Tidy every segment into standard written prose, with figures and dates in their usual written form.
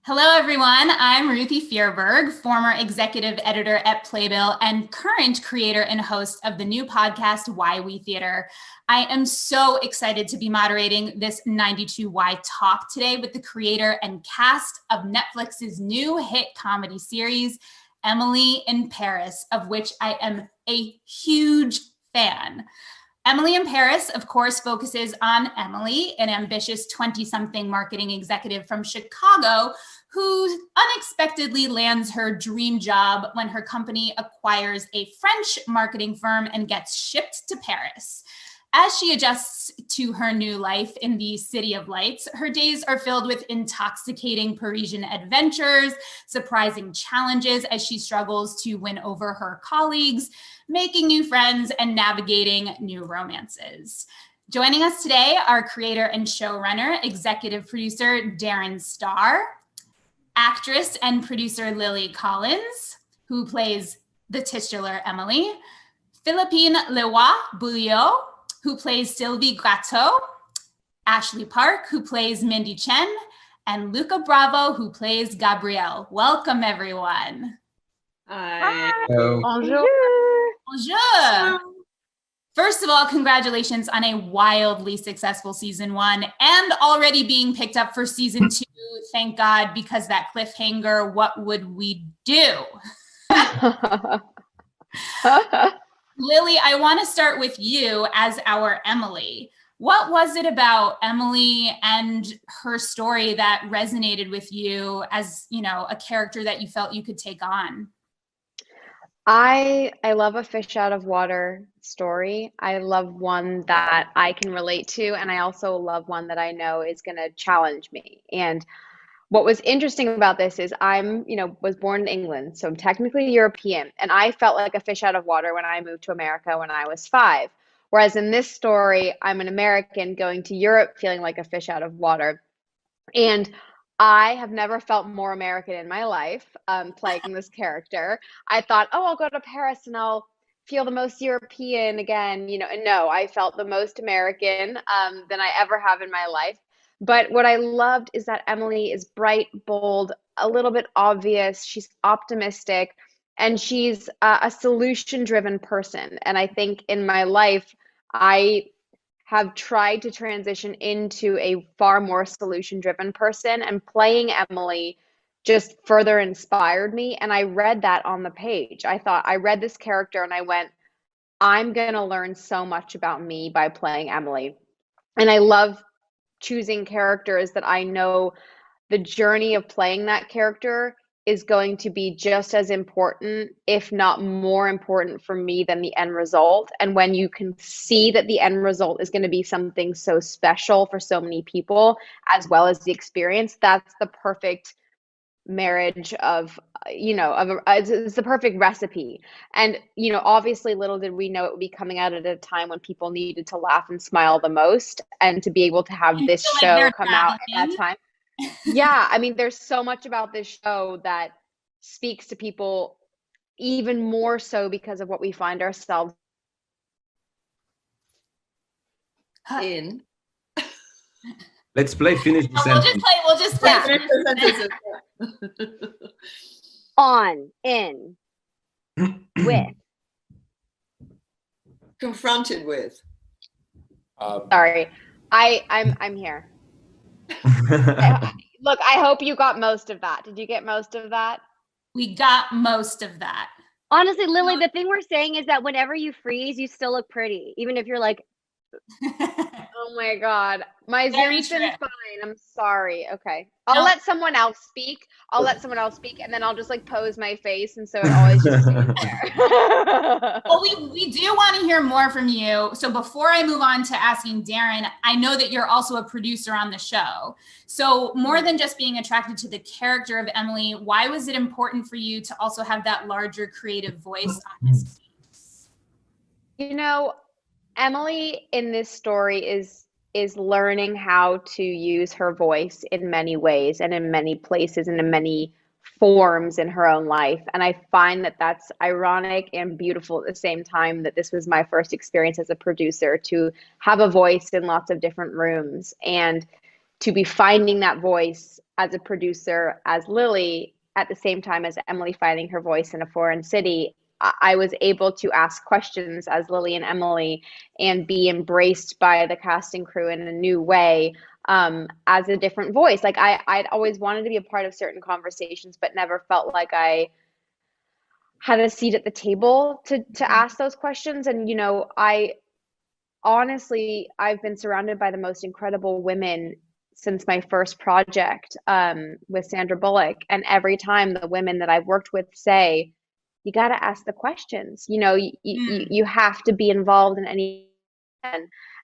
Hello, everyone. I'm Ruthie Fierberg, former executive editor at Playbill and current creator and host of the new podcast, Why We Theater. I am so excited to be moderating this 92Y Talk today with the creator and cast of Netflix's new hit comedy series, Emily in Paris, of which I am a huge fan. Emily in Paris, of course, focuses on Emily, an ambitious 20-something marketing executive from Chicago who unexpectedly lands her dream job when her company acquires a French marketing firm and gets shipped to Paris. As she adjusts to her new life in the City of Lights, her days are filled with intoxicating Parisian adventures, surprising challenges as she struggles to win over her colleagues, making new friends, and navigating new romances. Joining us today are creator and showrunner, executive producer Darren Starr, actress and producer Lily Collins, who plays the titular Emily, Philippine Leroy-Beaulieu, who plays Sylvie Gratteau, Ashley Park, who plays Mindy Chen, and Luca Bravo, who plays Gabrielle. Welcome, everyone. Hi. Bonjour. Bonjour. First of all, congratulations on a wildly successful season 1 and already being picked up for season 2. Thank God, because that cliffhanger, what would we do? Lily, I want to start with you as our Emily. What was it about Emily and her story that resonated with you as, a character that you felt you could take on? I love a fish out of water story. I love one that I can relate to, and I also love one that I know is going to challenge me. And what was interesting about this is was born in England, so I'm technically European, and I felt like a fish out of water when I moved to America when I was 5. Whereas in this story, I'm an American going to Europe feeling like a fish out of water. And I have never felt more American in my life, playing this character. I thought, I'll go to Paris and I'll feel the most European again, and no, I felt the most American than I ever have in my life. But what I loved is that Emily is bright, bold, a little bit obvious. She's optimistic, and she's a solution-driven person. And I think in my life, I have tried to transition into a far more solution-driven person, and playing Emily just further inspired me. And I read that on the page. I read this character and I went, I'm going to learn so much about me by playing Emily. And I love choosing characters that I know the journey of playing that character is going to be just as important, if not more important for me than the end result. And when you can see that the end result is going to be something so special for so many people, as well as the experience, that's the perfect marriage of it's the perfect recipe. And obviously little did we know it would be coming out at a time when people needed to laugh and smile the most, and to be able to have this show come out at that time. Yeah, I mean, there's so much about this show that speaks to people, even more so because of what we find ourselves in. Let's play finish the sentence. We'll just play. On, in, with. Confronted with. Sorry, I'm here. Look, I hope you got most of that. Did you get most of that? We got most of that. Honestly, Lily, the thing we're saying is that whenever you freeze, you still look pretty, even if you're like, oh my God, my Zoom's been fine. I'm sorry. Okay, I'll let someone else speak. And then I'll just pose my face, and so it always just stays there. Well, we do want to hear more from you. So before I move on to asking Darren, I know that you're also a producer on the show. So more than just being attracted to the character of Emily, why was it important for you to also have that larger creative voice on this piece? Emily in this story is learning how to use her voice in many ways and in many places and in many forms in her own life. And I find that that's ironic and beautiful at the same time, that this was my first experience as a producer, to have a voice in lots of different rooms and to be finding that voice as a producer as Lily at the same time as Emily finding her voice in a foreign city. I was able to ask questions as Lily and Emily and be embraced by the casting crew in a new way, as a different voice. Like I'd always wanted to be a part of certain conversations, but never felt like I had a seat at the table to ask those questions. And, you know, I've been surrounded by the most incredible women since my first project, with Sandra Bullock. And every time the women that I've worked with say, you got to ask the questions, you know, you have to be involved in any,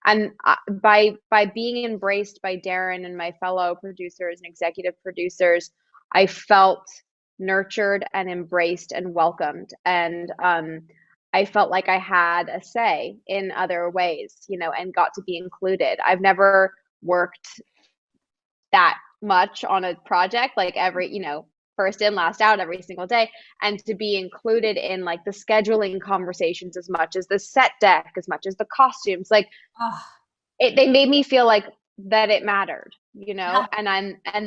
and by being embraced by Darren and my fellow producers and executive producers, I felt nurtured and embraced and welcomed. And, I felt like I had a say in other ways, you know, and got to be included. I've never worked that much on a project, like every, you know, first in, last out every single day. And to be included in like the scheduling conversations as much as the set deck, as much as the costumes, like they made me feel like that it mattered, you know, and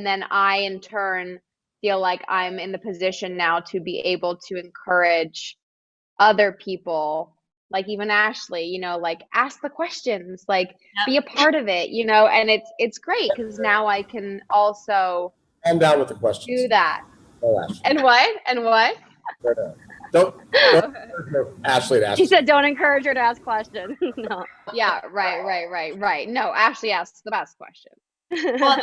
then I in turn feel like I'm in the position now to be able to encourage other people, like even Ashley, you know, like ask the questions, like be a part of it, you know. And it's great because now I can also I'm down with the questions. do that. Oh, Ashley. And what? Don't Ashley to ask. She said, "Don't encourage her to ask questions." No. Yeah, right. No, Ashley asks the best question. Well,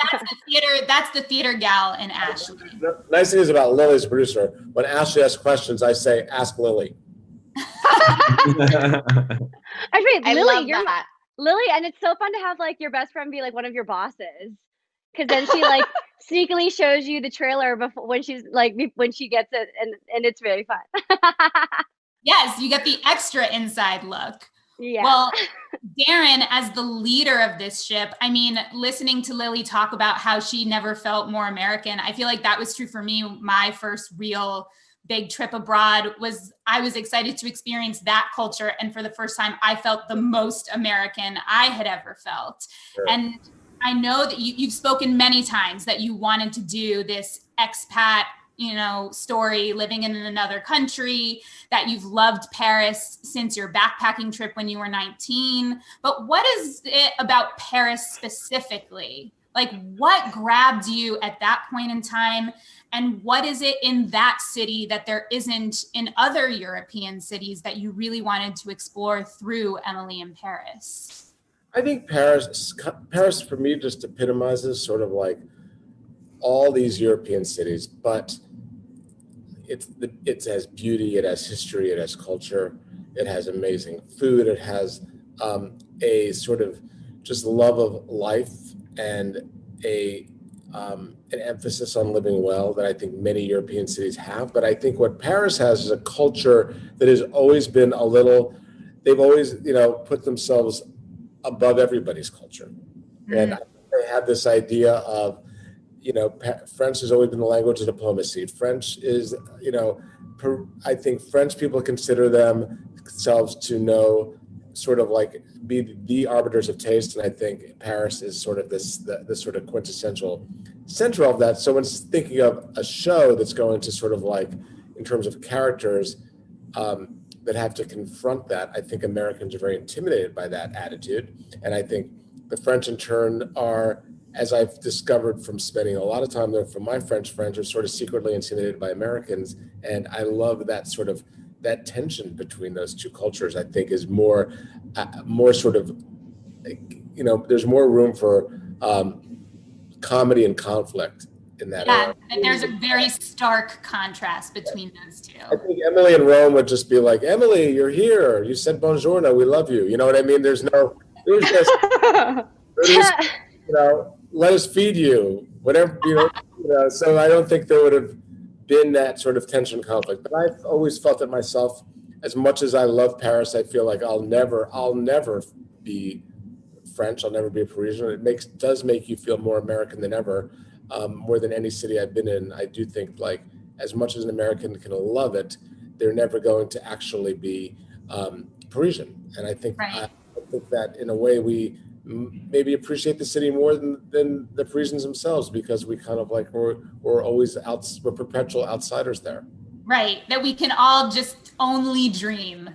that's the theater gal in Ashley. The nice thing is about Lily as a producer, when Ashley asks questions, I say, ask Lily. Actually, I Lily, love you're that. Lily, and it's so fun to have like your best friend be like one of your bosses, because then she like sneakily shows you the trailer before when she gets it, and it's really fun. Yes, you get the extra inside look. Yeah. Well, Darren, as the leader of this ship, I mean, listening to Lily talk about how she never felt more American, I feel like that was true for me. My first real big trip abroad was I was excited to experience that culture. And for the first time, I felt the most American I had ever felt. Sure. And I know that you've spoken many times that you wanted to do this expat, you know, story, living in another country, that you've loved Paris since your backpacking trip when you were 19. But what is it about Paris specifically? Like, what grabbed you at that point in time? And what is it in that city that there isn't in other European cities that you really wanted to explore through Emily in Paris? I think Paris for me just epitomizes sort of like all these European cities, but it has beauty, it has history, it has culture, it has amazing food, it has a sort of just love of life and an emphasis on living well that I think many European cities have. But I think what Paris has is a culture that has always been a little, they've always, you know, put themselves above everybody's culture. Mm-hmm. And they have this idea of, you know, French has always been the language of diplomacy. French is, you know, I think French people consider themselves to know, sort of like be the arbiters of taste. And I think Paris is sort of this sort of quintessential center of that. So when thinking of a show that's going to sort of like, in terms of characters that have to confront that, I think Americans are very intimidated by that attitude. And I think the French in turn are, as I've discovered from spending a lot of time there, from my French friends, are sort of secretly intimidated by Americans. And I love that sort of, that tension between those two cultures, I think is more sort of, you know, there's more room for comedy and conflict in that. Yeah, and there's a very stark contrast between those two. I think Emily in Rome would just be like, Emily, you're here. You said buongiorno. We love you. You know what I mean? There's just, you know, let us feed you, whatever, you know, so I don't think there would have been that sort of tension conflict. But I've always felt it myself. As much as I love Paris, I feel like I'll never be French. I'll never be a Parisian. It does make you feel more American than ever, more than any city I've been in. I do think, like, as much as an American can love it, they're never going to actually be Parisian. And I think, right. I think that in a way we maybe appreciate the city more than the Parisians themselves, because we kind of like we're always we're perpetual outsiders there. Right, that we can all just only dream.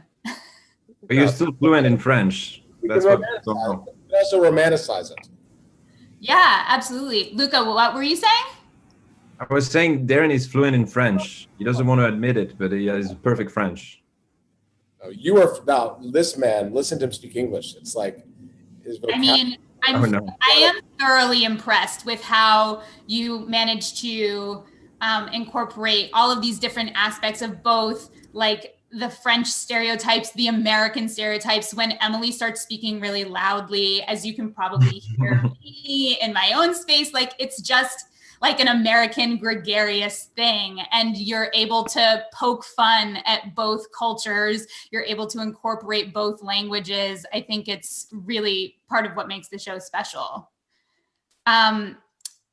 But you're still fluent in French. That's what. Also romanticize it. Yeah, absolutely. Luca, what were you saying? I was saying Darren is fluent in French. He doesn't want to admit it, but he has perfect French. You are now. This man, listen to him speak English. It's like his vocabulary. I mean, I am thoroughly impressed with how you managed to incorporate all of these different aspects of both, like the French stereotypes, the American stereotypes. When Emily starts speaking really loudly, as you can probably hear me in my own space, like it's just like an American gregarious thing. And you're able to poke fun at both cultures. You're able to incorporate both languages. I think it's really part of what makes the show special.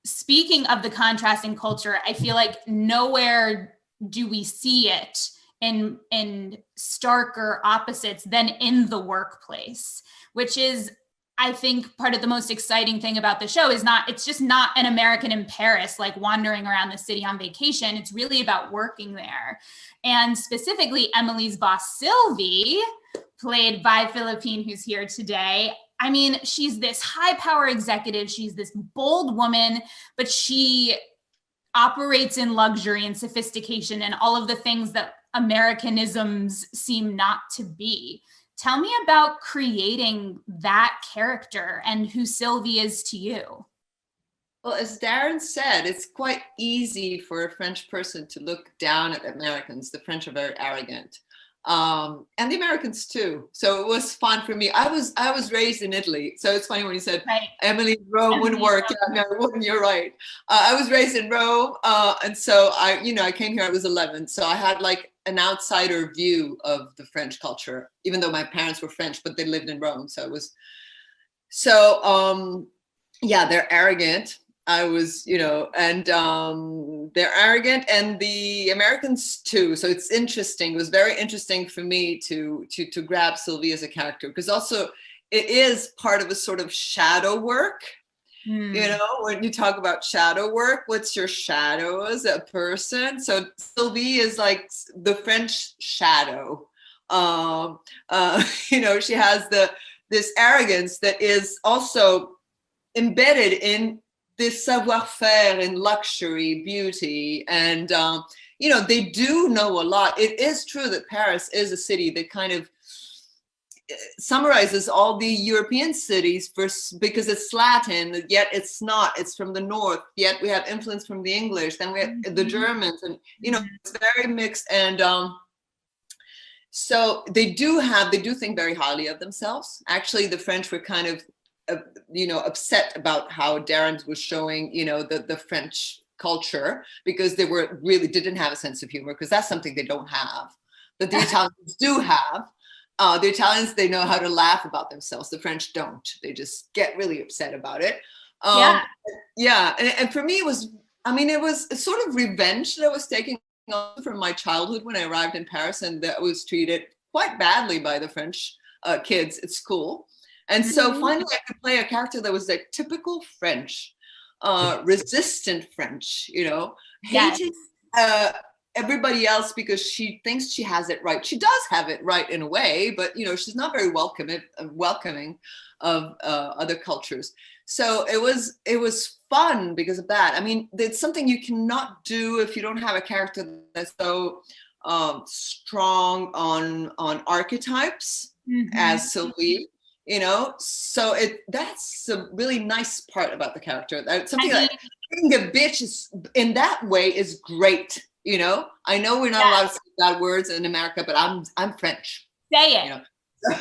Speaking of the contrast in culture, I feel like nowhere do we see it in starker opposites than in the workplace, which is, I think, part of the most exciting thing about the show is it's just not an American in Paris, like wandering around the city on vacation. It's really about working there. And specifically, Emily's boss, Sylvie, played by Philippine, who's here today. I mean, she's this high power executive. She's this bold woman, but she operates in luxury and sophistication and all of the things that Americanisms seem not to be. Tell me about creating that character and who Sylvie is to you. Well, as Darren said, it's quite easy for a French person to look down at Americans. The French are very arrogant, and the Americans too. So it was fun for me. I was raised in Italy, so it's funny when you said right. Emily, Rome wouldn't work. Yeah, no, it wouldn't. You're right. I was raised in Rome, and so I came here. I was 11, so I had like an outsider view of the French culture, even though my parents were French, but they lived in Rome. So it was, yeah, they're arrogant. And they're arrogant, and the Americans too. So it's interesting. It was very interesting for me to grab Sylvie as a character, because also it is part of a sort of shadow work. You know, when you talk about shadow work, what's your shadow as a person? So Sylvie is like the French shadow. She has this arrogance that is also embedded in this savoir-faire and luxury, beauty. And, they do know a lot. It is true that Paris is a city that kind of summarizes all the European cities because it's Latin, yet it's not. It's from the north, yet we have influence from the English, then we have the Germans, and it's very mixed. And so they do think very highly of themselves. Actually, the French were kind of upset about how Darren was showing the French culture, because they didn't have a sense of humor, because that's something they don't have, but the Italians do have. The Italians, they know how to laugh about themselves. The French don't. They just get really upset about it. Yeah. And for me, it was a sort of revenge that I was taking on from my childhood when I arrived in Paris, and that was treated quite badly by the French kids at school. And so finally I could play a character that was like typical French, resistant French, hating everybody else because she thinks she has it right. She does have it right in a way, but she's not very welcoming of other cultures. So it was fun because of that. I mean, it's something you cannot do if you don't have a character that's so strong on archetypes as Sylvie. So that's a really nice part about the character. That's something like being a bitch is in that way is great. I know we're not allowed to say bad words in America, but I'm French. Say it.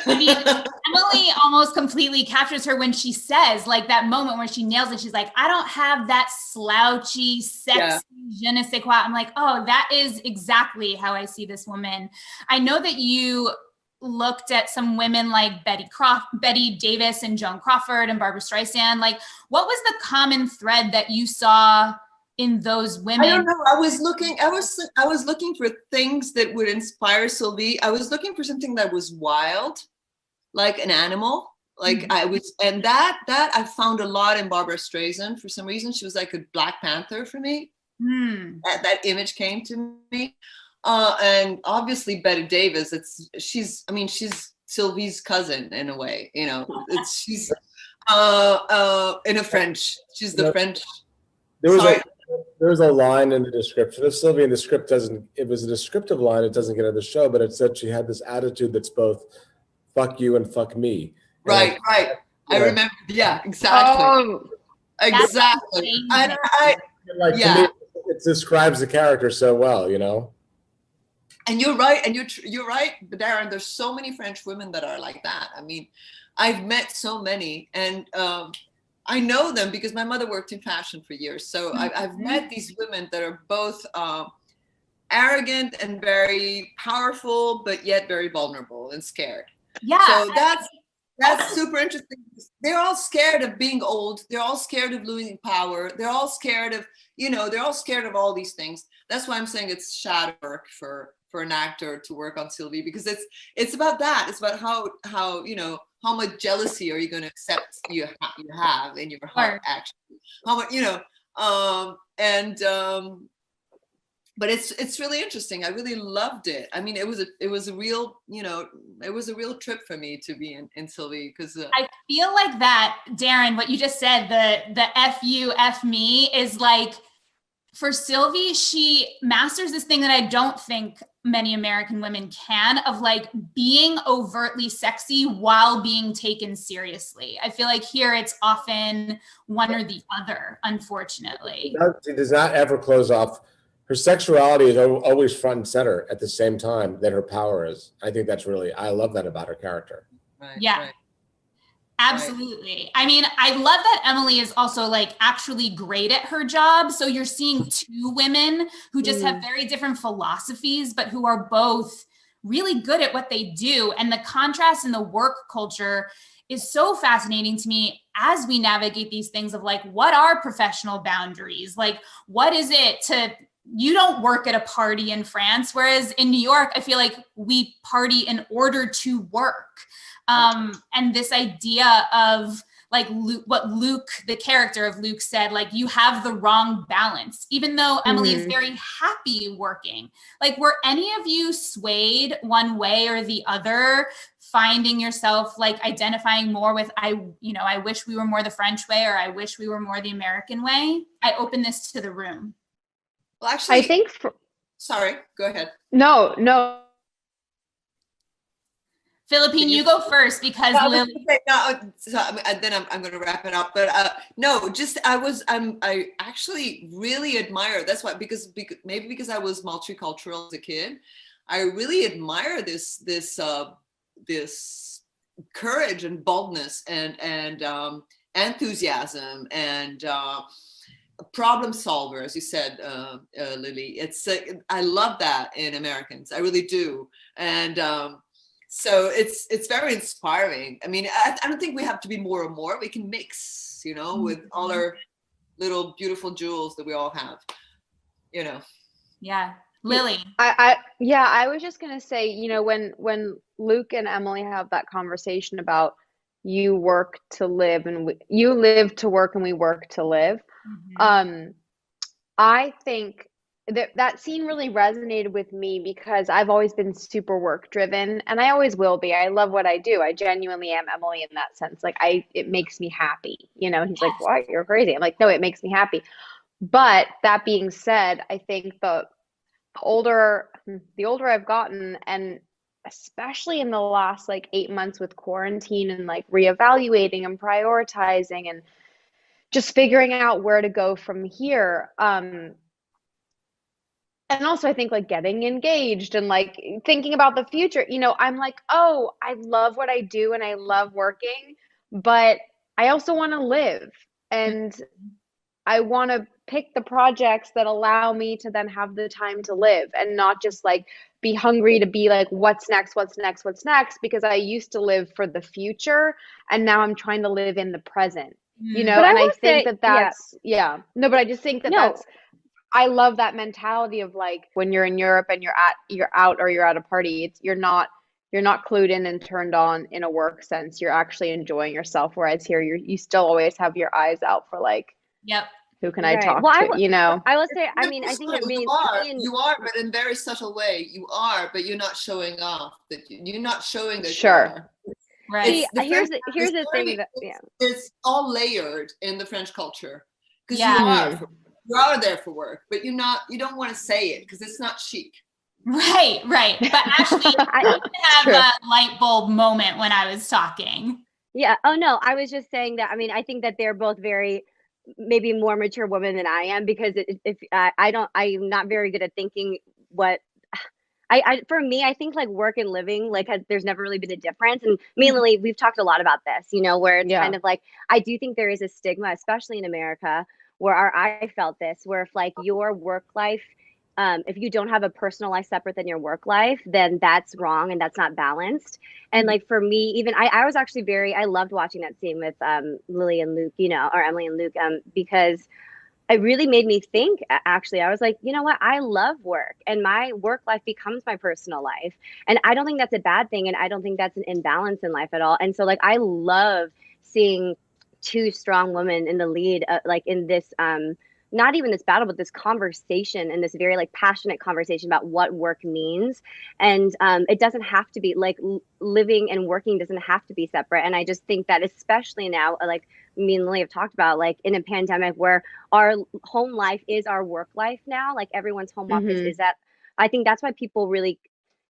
I mean, Emily almost completely captures her when she says, like, that moment where she nails it. She's like, I don't have that slouchy, sexy, je ne sais quoi. I'm like, oh, that is exactly how I see this woman. I know that you looked at some women like Betty Davis and Joan Crawford and Barbara Streisand. Like, what was the common thread that you saw in those women? I don't know. I was looking for things that would inspire Sylvie. I was looking for something that was wild, like an animal, Like I was, and that I found a lot in Barbara Streisand for some reason. She was like a Black Panther for me. That image came to me. And obviously Bette Davis, she's Sylvie's cousin in a way, you know. She's in a French. She's the French. There was a line in the description of Sylvie, and the script doesn't. It was a descriptive line. It doesn't get into the show, but it said she had this attitude that's both "fuck you" and "fuck me." Right. I remember. Yeah, exactly. Exactly. And to me, it describes the character so well, you know. And you're right, you're right, Darren. There's so many French women that are like that. I mean, I've met so many, and I know them because my mother worked in fashion for years. So I've met these women that are both arrogant and very powerful, but yet very vulnerable and scared. Yeah. So that's super interesting. They're all scared of being old. They're all scared of losing power. They're all scared of, they're all scared of all these things. That's why I'm saying it's shadow work for an actor to work on Sylvie, because it's about that. It's about how much jealousy are you going to accept you have in your heart, actually. How much, but it's really interesting. I really loved it. I mean, it was a real, it was a real trip for me to be in Sylvie, because I feel like that, Darren, what you just said, the F you, F me is like, for Sylvie, she masters this thing that I don't think many American women can, of like being overtly sexy while being taken seriously. I feel like here it's often one or the other, unfortunately. She does not ever close off. Her sexuality is always front and center at the same time that her power is. I think I love that about her character. Right, yeah. Right. Absolutely. I mean, I love that Emily is also like actually great at her job. So you're seeing two women who just have very different philosophies, but who are both really good at what they do. And the contrast in the work culture is so fascinating to me as we navigate these things of like, what are professional boundaries? Like, what is it you don't work at a party in France, whereas in New York, I feel like we party in order to work. And this idea of like what Luke, the character of Luke said, like, you have the wrong balance, even though Emily is very happy working. Like, were any of you swayed one way or the other, finding yourself like identifying more with, I wish we were more the French way, or I wish we were more the American way? I open this to the room. Well, actually, I think sorry, go ahead. No. Can Philippine, you go first, because Lily. Then I'm going to wrap it up. But no, just I actually really admire. That's why, because maybe because I was multicultural as a kid, I really admire this courage and boldness and enthusiasm and problem solver, as you said, Lily. I love that in Americans. I really do, and. So it's very inspiring. I mean, I don't think we have to be more and more. We can mix, with all our little beautiful jewels that we all have, Yeah. Lily. I was just going to say, when Luke and Emily have that conversation about you work to live and you live to work and we work to live. I think that scene really resonated with me because I've always been super work driven, and I always will be. I love what I do. I genuinely am Emily in that sense. Like it makes me happy, and he's like, "What? You're crazy." I'm like, "No, it makes me happy." But that being said, I think the older I've gotten, and especially in the last like 8 months with quarantine and like reevaluating and prioritizing and just figuring out where to go from here, and also I think like getting engaged and like thinking about the future, I'm like, oh, I love what I do and I love working, but I also want to live, and I want to pick the projects that allow me to then have the time to live and not just like be hungry to be like, what's next, because I used to live for the future and now I'm trying to live in the present, But and I think say, that's, no, but I just think that's, I love that mentality of like when you're in Europe and you're out or you're at a party, you're not you're not clued in and turned on in a work sense. You're actually enjoying yourself. Whereas here, you still always have your eyes out for like, Yep. who can I Right. talk Well, to? You know. I will say, I mean, I That's think true. that me and You are, but in a very subtle way. You are, but you're not showing off. That you're not showing that Sure. you are. Right. see, The here's French the is thing that it's all layered in the French culture because Yeah. you are there for work, but you don't want to say it because it's not chic. Right. But actually, I didn't have True. a light bulb moment when I was talking. Yeah. Oh no, I was just saying that. I mean, I think that they're both very maybe more mature women than I am because if I'm not very good at thinking what for me, I think like work and living, like there's never really been a difference. And mainly we've talked a lot about this, you know, where it's Yeah. kind of like, I do think there is a stigma, especially in America, where I felt this, where if like your work life, if you don't have a personal life separate than your work life, then that's wrong and that's not balanced. And like for me, even I was actually I loved watching that scene with Lily and Luke, you know, or Emily and Luke, because it really made me think. Actually, I was like, you know what, I love work and my work life becomes my personal life, and I don't think that's a bad thing, and I don't think that's an imbalance in life at all. And so like I love seeing two strong women in the lead, like in this not even this battle, but this conversation, and this very like passionate conversation about what work means. And it doesn't have to be like living and working doesn't have to be separate. And I just think that especially now, like me and Lily have talked about, like in a pandemic where our home life is our work life now, like everyone's home office is that. I think that's why people really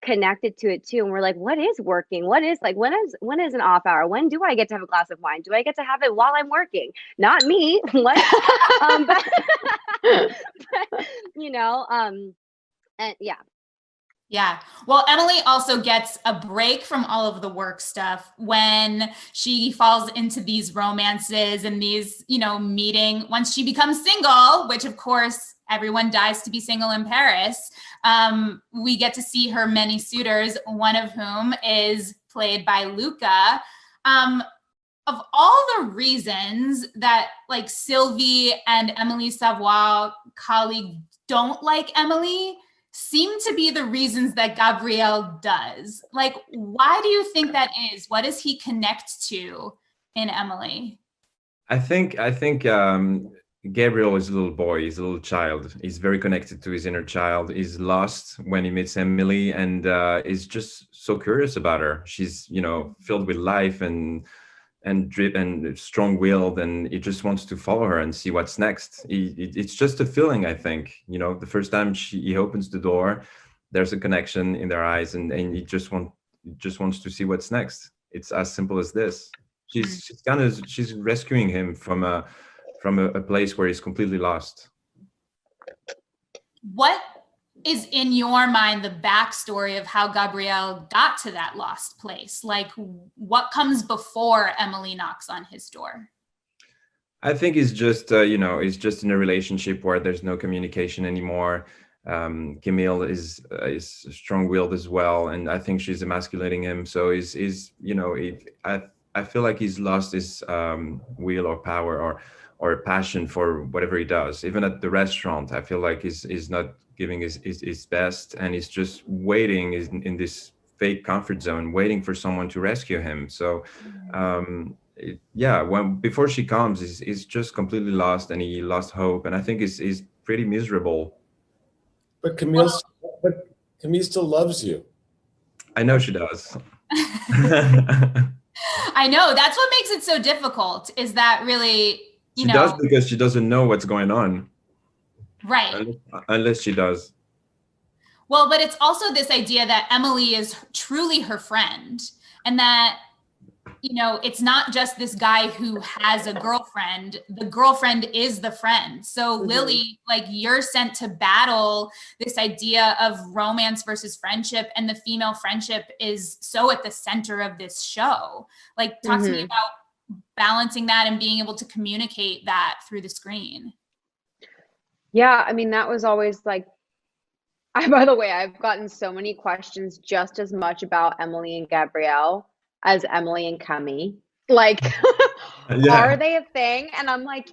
connected to it too, and we're like, what is working? What is like, when is an off hour? When do I get to have a glass of wine? Do I get to have it while I'm working? Not me. What? But, but, you know, and yeah. Yeah. Well, Emily also gets a break from all of the work stuff when she falls into these romances and these, you know, once she becomes single, which of course everyone dies to be single in Paris. We get to see her many suitors, one of whom is played by Luca. Of all the reasons that like Sylvie and Emily Savoy colleague don't like Emily, seem to be the reasons that Gabriel does. Like, why do you think that is? What does he connect to in Emily? I think Gabriel is a little boy. He's a little child. He's very connected to his inner child. He's lost when he meets Emily, and is just so curious about her. She's, you know, filled with life and drip and strong-willed, and he just wants to follow her and see what's next. It's just a feeling, I think. You know, the first time he opens the door, there's a connection in their eyes, and he just wants to see what's next. It's as simple as this. She's rescuing him from a place where he's completely lost. What is in your mind the backstory of how Gabriel got to that lost place? Like, what comes before Emily knocks on his door? I think he's just he's just in a relationship where there's no communication anymore. Camille is strong-willed as well, and I think she's emasculating him. So I feel like he's lost his will or power or passion for whatever he does. Even at the restaurant, I feel like he's not giving his best, and he's just waiting in this fake comfort zone, waiting for someone to rescue him. So before she comes, he's just completely lost, and he lost hope, and I think he's pretty miserable. But Camille still loves you. I know she does. I know, that's what makes it so difficult, is that really, she does, because she doesn't know what's going on. Right. Unless she does. Well, but it's also this idea that Emily is truly her friend, and that, you know, it's not just this guy who has a girlfriend. The girlfriend is the friend. So Lily, like, you're sent to battle this idea of romance versus friendship, and the female friendship is so at the center of this show. Like, talk to me about balancing that and being able to communicate that through the screen. Yeah, I mean, that was always like, by the way, I've gotten so many questions just as much about Emily and Gabrielle as Emily and Camille. Like, are they a thing? And I'm like,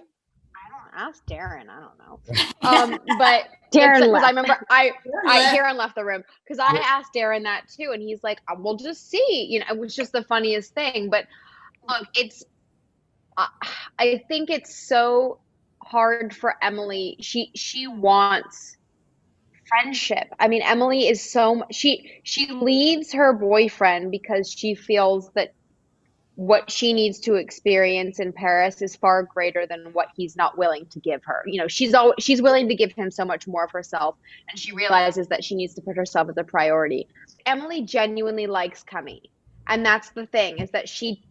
ask Darren. I don't know. But Darren because left. I remember left. Darren left the room because I asked Darren that too, and he's like, "We'll just see." You know, it was just the funniest thing. But look, I think it's so hard for Emily. She wants friendship. I mean, Emily is she leaves her boyfriend because she feels that what she needs to experience in Paris is far greater than what he's not willing to give her. You know, she's willing to give him so much more of herself, and she realizes that she needs to put herself as a priority. Emily genuinely likes Cummy, and that's the thing, is that she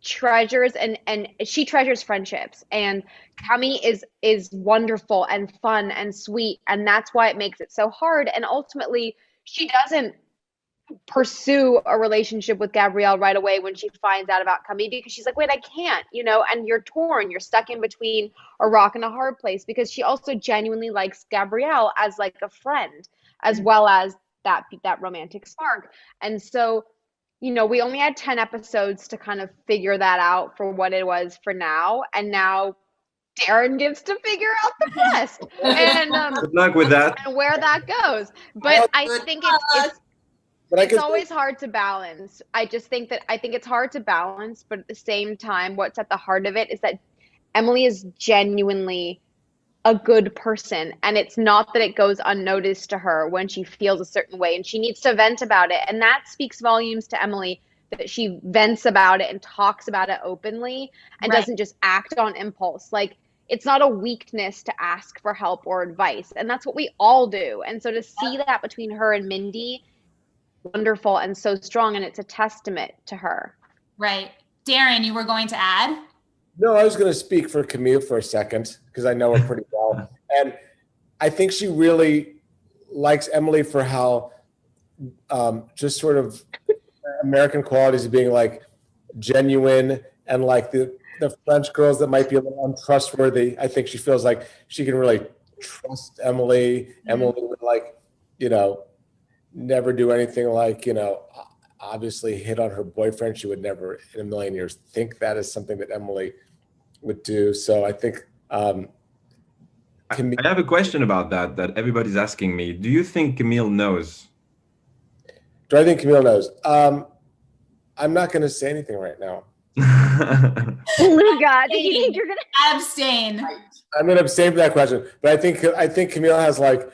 treasures and she treasures friendships, and Cummy is wonderful and fun and sweet, and that's why it makes it so hard. And ultimately, she doesn't pursue a relationship with Gabrielle right away when she finds out about Cummy, because she's like, wait, I can't, you know, and you're torn, you're stuck in between a rock and a hard place, because she also genuinely likes Gabrielle as like a friend, as well as that romantic spark. And so, you know, we only had 10 episodes to kind of figure that out for what it was for now, and now Darren gets to figure out the rest and Good luck with that. and where that goes. But I think it's always hard to balance. I think it's hard to balance, but at the same time, what's at the heart of it is that Emily is genuinely a good person, and it's not that it goes unnoticed to her when she feels a certain way and she needs to vent about it. And that speaks volumes to Emily, that she vents about it and talks about it openly and doesn't just act on impulse. Like, it's not a weakness to ask for help or advice, and that's what we all do. And so to see that between her and Mindy, wonderful and so strong, and it's a testament to her. Right. Darren, you were going to add? No, I was going to speak for Camille for a second because I know her pretty well. And I think she really likes Emily for how just sort of American qualities of being like genuine, and like the French girls that might be a little untrustworthy. I think she feels like she can really trust Emily. Mm-hmm. Emily would, like, you know, never do anything like, you know, obviously hit on her boyfriend. She would never in a million years think that is something that Emily would do. So I think I have a question about that everybody's asking me. Do you think Camille knows? Do I think Camille knows? I'm not going to say anything right now. Luca, do you think you're going to abstain? I'm going to abstain from that question, but I think Camille has like,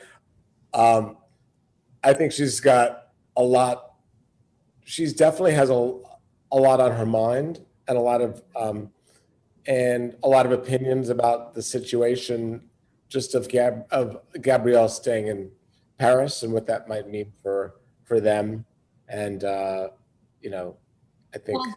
I think she's got a lot. She's definitely has a lot on her mind, and a lot of opinions about the situation, just of Gabrielle staying in Paris and what that might mean for them. And you know, I think. Well,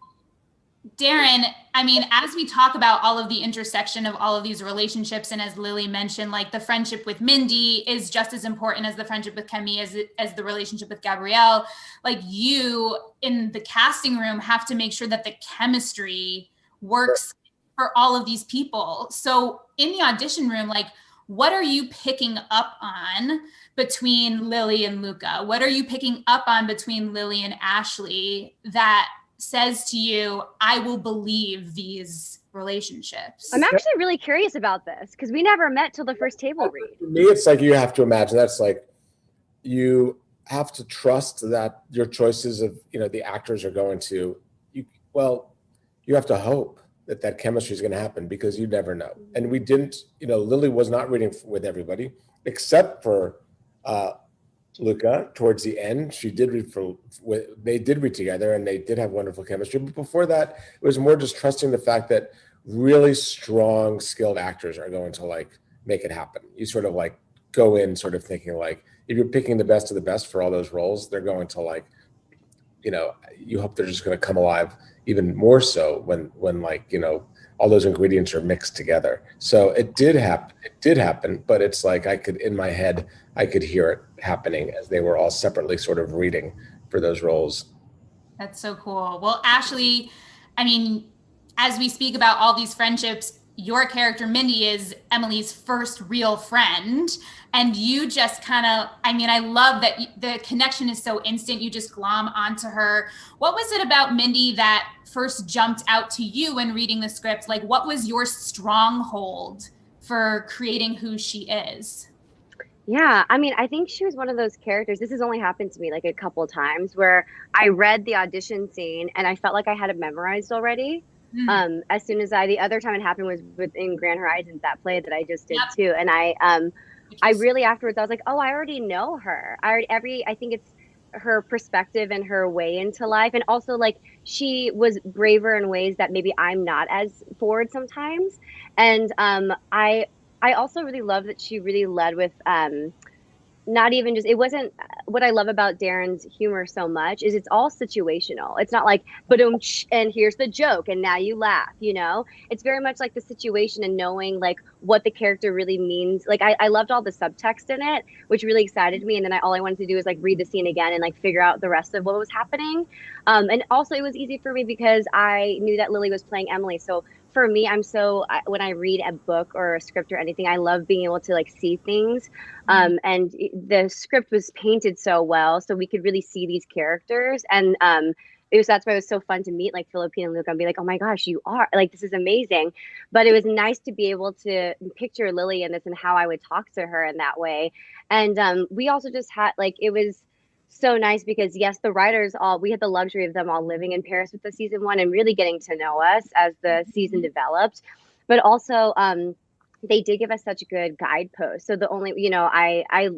Darren, I mean, as we talk about all of the intersection of all of these relationships, and as Lily mentioned, like the friendship with Mindy is just as important as the friendship with Kemi, as the relationship with Gabrielle. Like, you in the casting room have to make sure that the chemistry works for all of these people. So in the audition room, like, what are you picking up on between Lily and Luca? What are you picking up on between Lily and Ashley that says to you, I will believe these relationships? I'm actually really curious about this because we never met till the first table read. For me, it's like you have to imagine that's like you have to trust that your choices of, you know, the actors are going to, you have to hope that chemistry is going to happen, because you never know. And we didn't, you know, Lily was not reading with everybody except for Luca towards the end. She did read they did read together, and they did have wonderful chemistry. But before that, it was more just trusting the fact that really strong, skilled actors are going to like make it happen. You sort of like go in sort of thinking like, if you're picking the best of the best for all those roles, they're going to like, you know, you hope they're just going to come alive even more so when like, you know, all those ingredients are mixed together. So it did happen, but it's like I could, in my head, I could hear it happening as they were all separately sort of reading for those roles. That's so cool. Well, Ashley, I mean, as we speak about all these friendships, your character, Mindy, is Emily's first real friend. And you just kind of, I mean, I love that the connection is so instant. You just glom onto her. What was it about Mindy that first jumped out to you when reading the script? Like, what was your stronghold for creating who she is? Yeah, I mean, I think she was one of those characters. This has only happened to me like a couple times where I read the audition scene and I felt like I had it memorized already. Mm. As soon as the other time it happened was within Grand Horizons, that play that I just did Yep. too. And Which I was- really afterwards I was like, oh, I already know her. I think it's her perspective and her way into life, and also like she was braver in ways that maybe I'm not as forward sometimes. And I also really love that she really led with not even just, it wasn't, what I love about Darren's humor so much is it's all situational. It's not like boom and here's the joke and now you laugh, you know. It's very much like the situation and knowing like what the character really means. Like I loved all the subtext in it, which really excited me. And then all I wanted to do was like read the scene again and like figure out the rest of what was happening. And also it was easy for me because I knew that Lily was playing Emily. So for me, when I read a book or a script or anything, I love being able to like see things. And the script was painted so well, so we could really see these characters. And that's why it was so fun to meet like Philippine and Luke and be like, oh my gosh, you are like, this is amazing. But it was nice to be able to picture Lily in this and how I would talk to her in that way. And we also just had like, it was so nice because yes, the writers we had the luxury of them all living in Paris with the season one and really getting to know us as the season developed. But also they did give us such good guideposts. So the only, I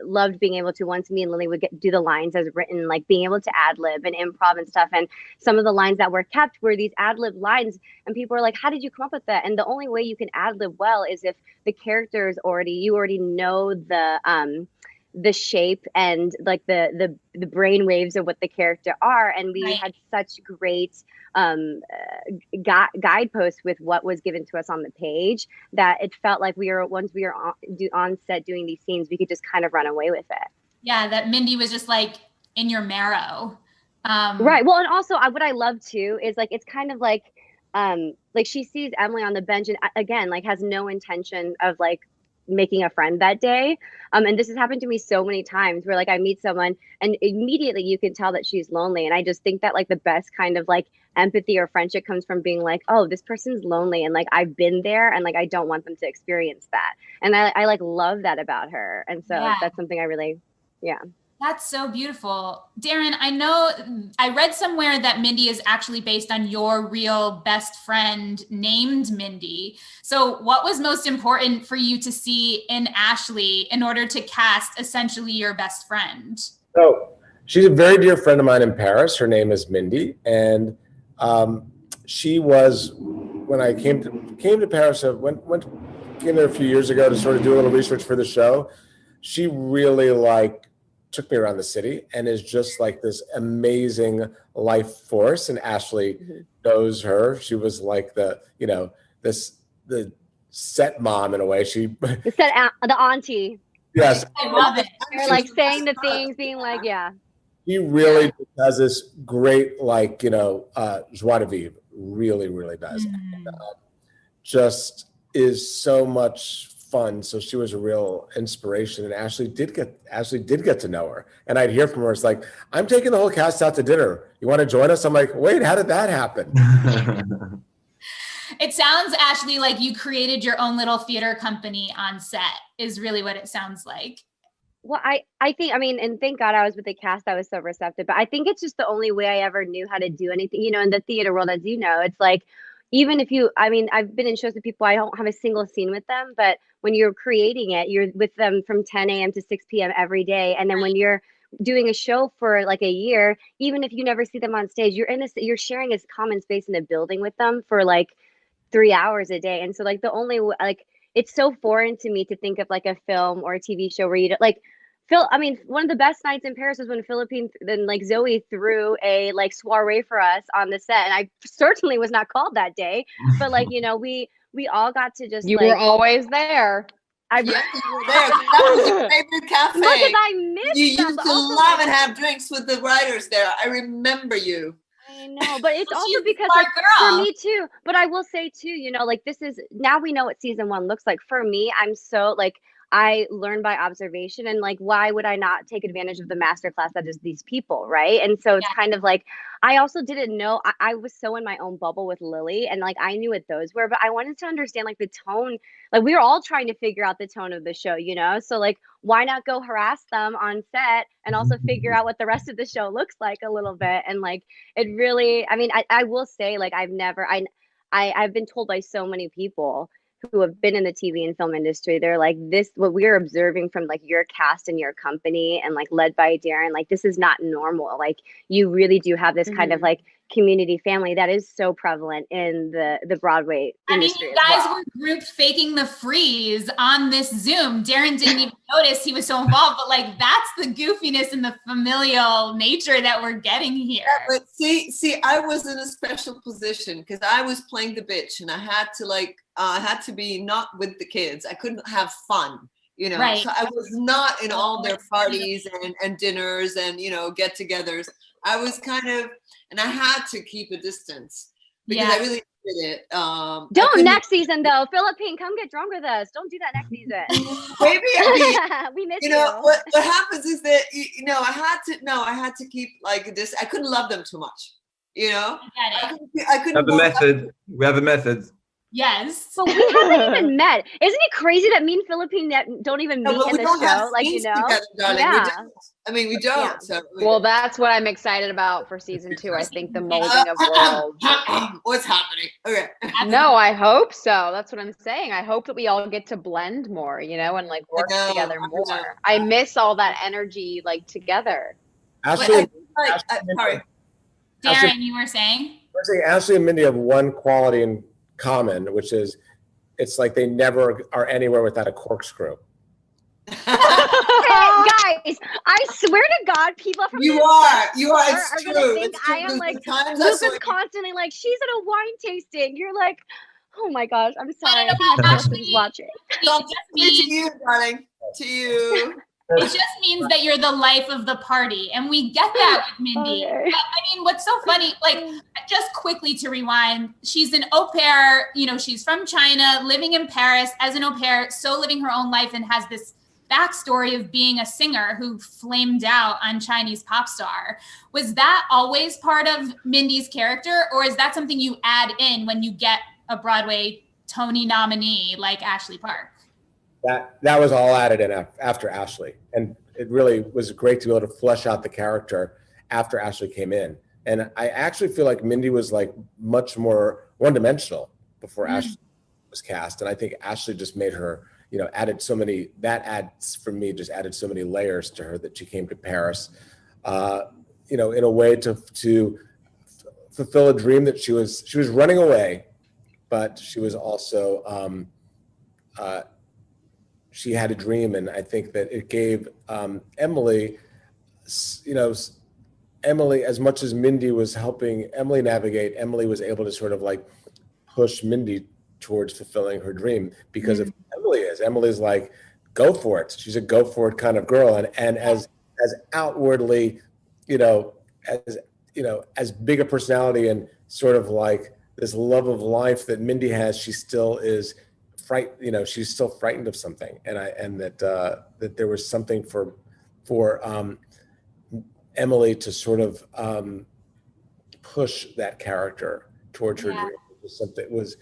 loved being able to, once me and Lily would do the lines as written, like being able to ad lib and improv and stuff. And some of the lines that were kept were these ad lib lines. And people were like, how did you come up with that? And the only way you can ad lib well is if the characters you already know the shape and like the brain waves of what the character are. And we had such great guideposts with what was given to us on the page that it felt like once we were on set doing these scenes, we could just kind of run away with it. Yeah, that Mindy was just like in your marrow. Right. Well, and also what I love too is like it's kind of like she sees Emily on the bench and again like has no intention of like making a friend that day. And this has happened to me so many times where like I meet someone and immediately you can tell that she's lonely. And I just think that like the best kind of like empathy or friendship comes from being like, oh, this person's lonely and like I've been there and like I don't want them to experience that. And I like love that about her. And so that's something I really, That's so beautiful. Darren, I know I read somewhere that Mindy is actually based on your real best friend named Mindy. So what was most important for you to see in Ashley in order to cast essentially your best friend? So she's a very dear friend of mine in Paris. Her name is Mindy. And she was, when I came to Paris, came there a few years ago to sort of do a little research for the show. She really took me around the city and is just like this amazing life force. And Ashley knows her. She was like the set mom in a way. The auntie. Yes. I love it. They're like saying the things, being like, He really has this great joie de vivre. Really, really does. And, just is so much fun. So she was a real inspiration, and Ashley did get to know her. And I'd hear from her, it's like, I'm taking the whole cast out to dinner. You want to join us? I'm like, wait, how did that happen? It sounds, Ashley, like you created your own little theater company on set is really what it sounds like. Well, I think, and thank God I was with the cast that was so receptive, but I think it's just the only way I ever knew how to do anything, in the theater world, as you know, it's like, even if I've been in shows with people, I don't have a single scene with them, but when you're creating it, you're with them from 10 a.m. to 6 p.m. every day. And then when you're doing a show for like a year, even if you never see them on stage, you're sharing a common space in the building with them for like 3 hours a day. And so like the only, it's so foreign to me to think of like a film or a TV show where you don't like, one of the best nights in Paris was when Zoe threw a like soiree for us on the set, and I certainly was not called that day. But we all got to just. You were always there. You were there. That was your favorite cafe. Because I missed you them, used but to also, love and have drinks with the writers there. I remember you. I know, but it's also She's because a smart girl. for me too. But I will say too, this is now we know what season one looks like. For me, I'm so I learn by observation, and like, why would I not take advantage of the masterclass that is these people, right? And so it's kind of like, I also didn't know, I was so in my own bubble with Lily, and like I knew what those were, but I wanted to understand like the tone. Like we were all trying to figure out the tone of the show, you know? So like, why not go harass them on set and also figure out what the rest of the show looks like a little bit? And like, it really, I mean, I will say, like, I've been told by so many people who have been in the TV and film industry, they're like, this, what we're observing from like your cast and your company and like led by Darren, like this is not normal. Like you really do have this kind of like community family that is so prevalent in the Broadway industry. You guys were group faking the freeze on this Zoom. Darren didn't even notice he was so involved, but like that's the goofiness and the familial nature that we're getting here. Yeah, but see, I was in a special position because I was playing the bitch, and I had to be not with the kids. I couldn't have fun, you know. Right. So I was not in all their parties and dinners and get-togethers. I was kind of, and I had to keep a distance because I really did it. Don't next season though, Philippine, come get drunk with us. Don't do that next season. Maybe we miss you know what happens is that I had to keep like this. I couldn't love them too much, you know. I couldn't. We have a method. Yes. But we haven't even met. Isn't it crazy that me and Philippine don't even meet in the show? Like, you know? Together, darling. Yeah. We don't. Yeah. So, well, that's what I'm excited about for season 2. I think the molding of worlds. What's happening? Okay. No, I hope so. That's what I'm saying. I hope that we all get to blend more, you know, and like work together more. I miss all that energy like together. Ashley, sorry. Darren, you were saying? Ashley and Mindy have one quality in common, which is it's like they never are anywhere without a corkscrew. Guys, I swear to God, people from you are it's true. Gonna think I am like Luca's constantly like, she's at a wine tasting. You're like, oh my gosh, I'm sorry. I think my husband is watching. To you, darling. To you. It just means that you're the life of the party. And we get that with Mindy. Okay. But, I mean, what's so funny, like, just quickly to rewind, she's an au pair, you know, she's from China, living in Paris as an au pair, so living her own life, and has this backstory of being a singer who flamed out on Chinese pop star. Was that always part of Mindy's character, or is that something you add in when you get a Broadway Tony nominee like Ashley Park? That was all added in after Ashley, and it really was great to be able to flesh out the character after Ashley came in. And I actually feel like Mindy was like much more one-dimensional before Ashley was cast, and I think Ashley just made her, you know, added so many layers to her that she came to Paris, you know, in a way to fulfill a dream that she was running away, but she was also she had a dream, and I think that it gave Emily, you know, Emily, as much as Mindy was helping Emily navigate, Emily was able to sort of like push Mindy towards fulfilling her dream because of who Emily's like, go for it. She's a go for it kind of girl, and as outwardly, as big a personality and sort of like this love of life that Mindy has, she still is she's still frightened of something, and that there was something for Emily to sort of push that character towards her dream. Something was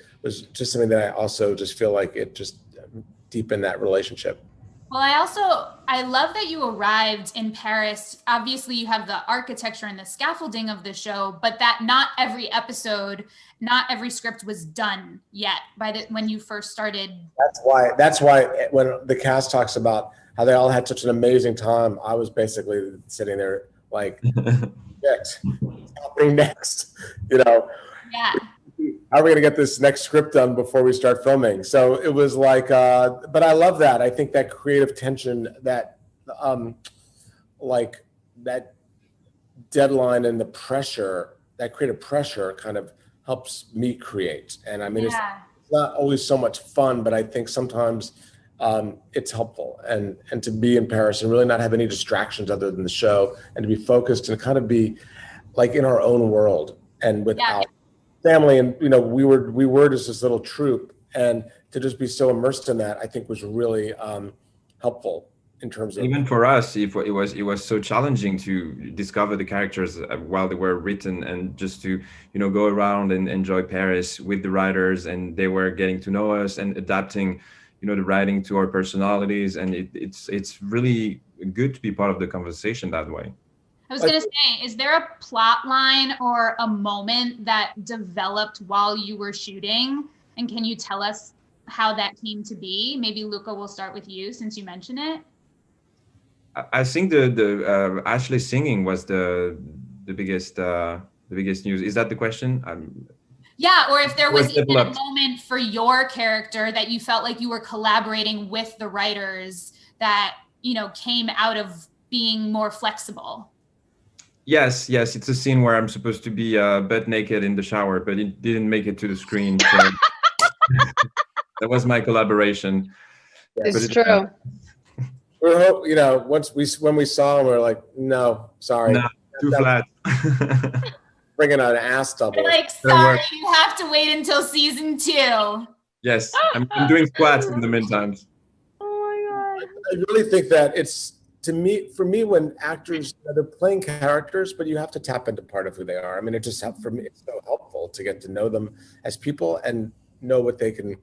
just something that I also just feel like it just deepened that relationship. Well, I love that you arrived in Paris. Obviously, you have the architecture and the scaffolding of the show, but that not every episode, not every script was done yet when you first started. That's why when the cast talks about how they all had such an amazing time, I was basically sitting there like, next, happening next, Yeah. How are we going to get this next script done before we start filming? So it was like, but I love that. I think that creative tension, that like that deadline and the pressure, that creative pressure kind of helps me create. And I mean, it's not always so much fun, but I think sometimes it's helpful. And to be in Paris and really not have any distractions other than the show, and to be focused and kind of be like in our own world and without family. And we were just this little troupe, and to just be so immersed in that, I think was really helpful in terms of even for us, if it was so challenging to discover the characters while they were written, and just to go around and enjoy Paris with the writers, and they were getting to know us and adapting the writing to our personalities, and it's really good to be part of the conversation that way. I was going to say, is there a plot line or a moment that developed while you were shooting? And can you tell us how that came to be? Maybe Luca, we'll start with you since you mentioned it. I think the Ashley singing was the biggest news. Is that the question? Yeah, or if there was even a developed. moment for your character that you felt like you were collaborating with the writers that came out of being more flexible. Yes, it's a scene where I'm supposed to be butt naked in the shower, but it didn't make it to the screen. So that was my collaboration. It's true. When we saw him, we were like, no, sorry. No, too flat. Bringing out an ass double. Like, sorry, you have to wait until season 2. Yes, I'm doing squats in the meantime. Oh my God. I really think that for me, when actors, they're playing characters, but you have to tap into part of who they are. I mean, it just for me, it's so helpful to get to know them as people and know what they can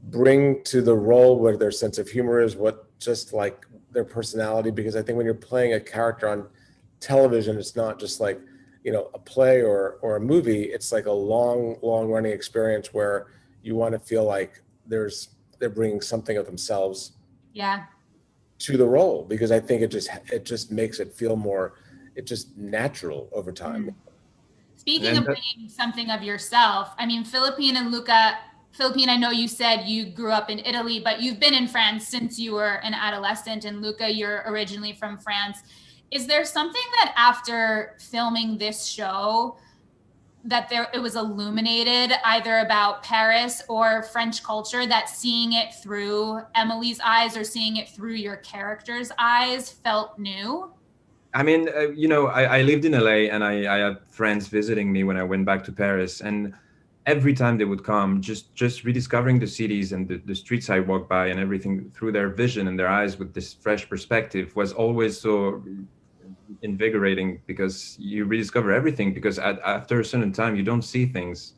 bring to the role, where their sense of humor is, what just like their personality. Because I think when you're playing a character on television, it's not just like, a play or a movie. It's like a long running experience where you want to feel like they're bringing something of themselves to the role, because I think it just makes it feel more, just natural over time. Speaking of bringing something of yourself, I mean, Philippine and Luca, Philippine, I know you said you grew up in Italy, but you've been in France since you were an adolescent, and Luca, you're originally from France. Is there something that after filming this show that it was illuminated either about Paris or French culture, that seeing it through Emily's eyes or seeing it through your character's eyes felt new? I mean, I lived in LA, and I had friends visiting me when I went back to Paris, and every time they would come, just rediscovering the cities and the streets I walked by and everything through their vision and their eyes with this fresh perspective was always so invigorating, because you rediscover everything, because after a certain time you don't see things,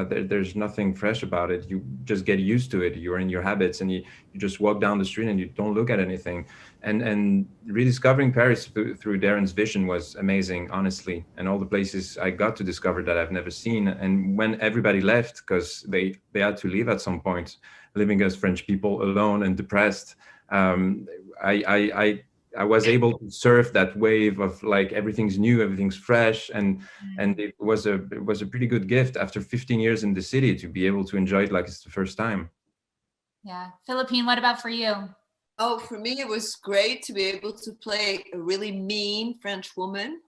there's nothing fresh about it. You just get used to it. You're in your habits, and you just walk down the street and you don't look at anything. And rediscovering Paris through Darren's vision was amazing, honestly, and all the places I got to discover that I've never seen. And when everybody left, because they had to leave at some point, living as French people alone and depressed, I was able to surf that wave of like everything's new, everything's fresh, and it was a pretty good gift after 15 years in the city to be able to enjoy it like it's the first time. Yeah, Philippine, what about for you? Oh, for me, it was great to be able to play a really mean French woman.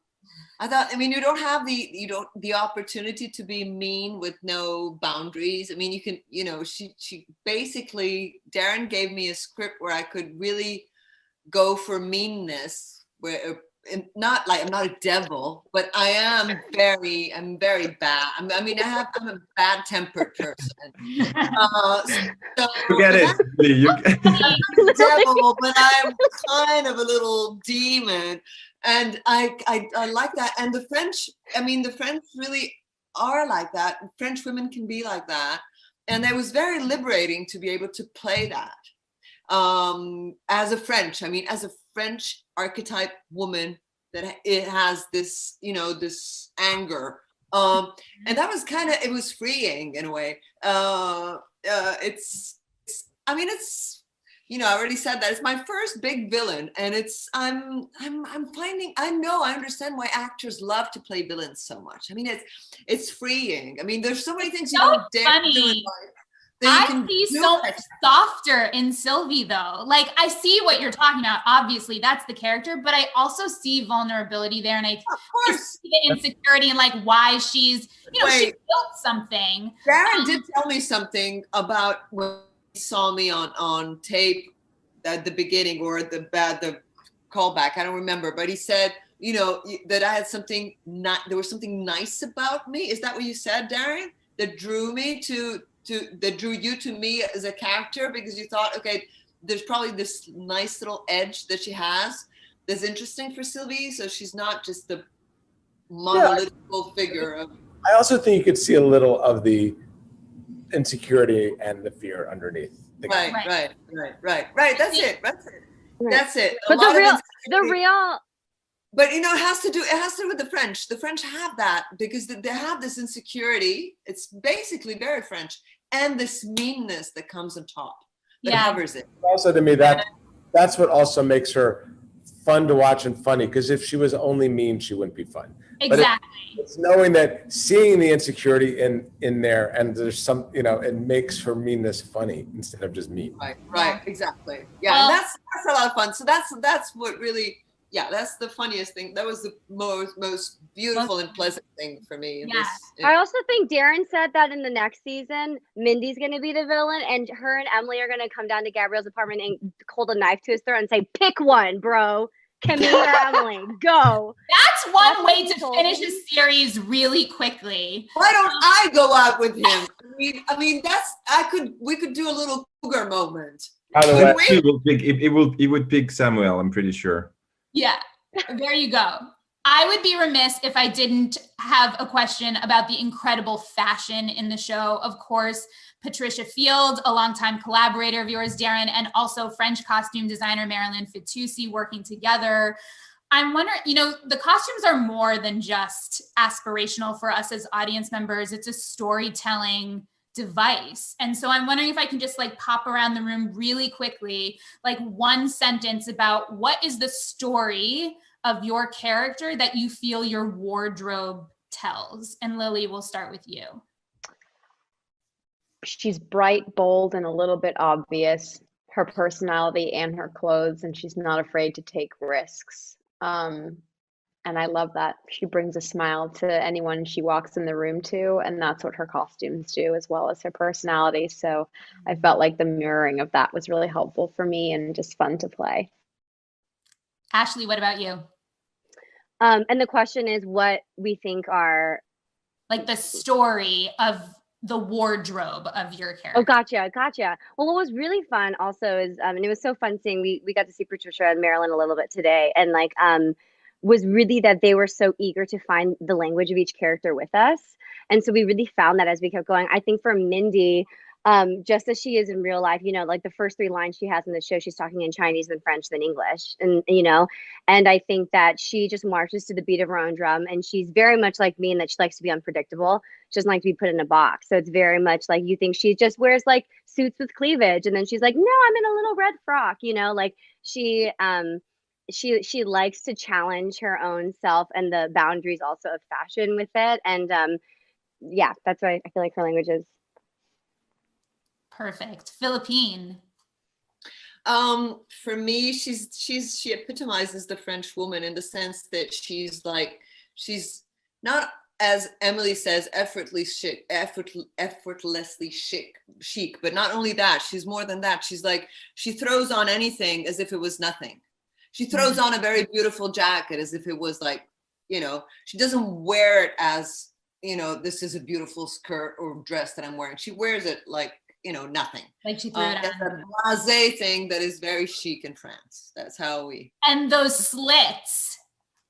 I mean, you don't have the opportunity to be mean with no boundaries. I mean, you can, she basically, Darren gave me a script where I could really go for meanness, where not like I'm not a devil, but I'm very bad. I'm a bad tempered person. So Forget it. I'm a devil, but I'm kind of a little demon, and I like that. And the French really are like that. French women can be like that, and it was very liberating to be able to play that. As a French archetype woman, that it has this, this anger. And that was it was freeing in a way. I already said that it's my first big villain, and I understand why actors love to play villains so much. I mean, it's freeing. I mean, there's so many things you don't dare do in life. I see so much softer in Sylvie, though. Like, I see what you're talking about. Obviously, that's the character, but I also see vulnerability there, and I see the insecurity and like why she's, she built something. Darren did tell me something about when he saw me on tape at the beginning, or the callback. I don't remember, but he said, that I had something there was something nice about me. Is that what you said, Darren? That drew you to me as a character, because you thought, okay, there's probably this nice little edge that she has that's interesting for Sylvie. So she's not just the monolithical figure of. I also think you could see a little of the insecurity and the fear underneath. Right. That's it. That's it. But the real. But it has to do with the French. The French have that because they have this insecurity. It's basically very French, and this meanness that comes on top that covers it. Also, to me, that's what also makes her fun to watch and funny. Because if she was only mean, she wouldn't be fun. Exactly. But it's knowing that, seeing the insecurity in there, and there's some, it makes her meanness funny instead of just mean. Right, exactly. Yeah, and that's a lot of fun. So that's what really, that's the funniest thing. That was the most beautiful and pleasant thing for me. I also think Darren said that in the next season, Mindy's going to be the villain, and her and Emily are going to come down to Gabrielle's apartment and hold a knife to his throat and say, "Pick one, bro. Camille or Emily, go." That's one way to finish a series really quickly. Why don't I go out with him? I mean, we could do a little cougar moment. By the way, it would pick Samuel, I'm pretty sure. Yeah, there you go. I would be remiss if I didn't have a question about the incredible fashion in the show. Of course, Patricia Field, a longtime collaborator of yours, Darren, and also French costume designer Marilyn Fitoussi working together. I'm wondering, the costumes are more than just aspirational for us as audience members. It's a storytelling device. And so I'm wondering if I can just pop around the room really quickly, one sentence about what is the story of your character that you feel your wardrobe tells. And Lily, we'll start with you. She's bright, bold, and a little bit obvious, her personality and her clothes, and she's not afraid to take risks. And I love that. She brings a smile to anyone she walks in the room to, and that's what her costumes do, as well as her personality. So I felt like the mirroring of that was really helpful for me and just fun to play. Ashley, what about you? And the question is what we think are the story of the wardrobe of your character. Oh, gotcha. Well, what was really fun also is, and it was so fun seeing, we got to see Patricia and Marilyn a little bit today, and was really that they were so eager to find the language of each character with us. And so we really found that as we kept going. I think for Mindy, just as she is in real life, the first 3 lines she has in the show, she's talking in Chinese, then French, then English. And I think that she just marches to the beat of her own drum. And she's very much like me in that she likes to be unpredictable. She doesn't like to be put in a box. So it's very much like you think she just wears suits with cleavage. And then she's like, no, I'm in a little red frock, she likes to challenge her own self and the boundaries also of fashion with it. And that's why I feel like her language is. Perfect. Philippine. For me, she epitomizes the French woman in the sense that she's not, as Emily says, effortlessly chic, but not only that, she's more than that. She's she throws on anything as if it was nothing. She throws on a very beautiful jacket as if it was she doesn't wear it as, this is a beautiful skirt or dress that I'm wearing. She wears it nothing. She threw it that's on. a blasé thing that is very chic in France. That's how we. And those slits.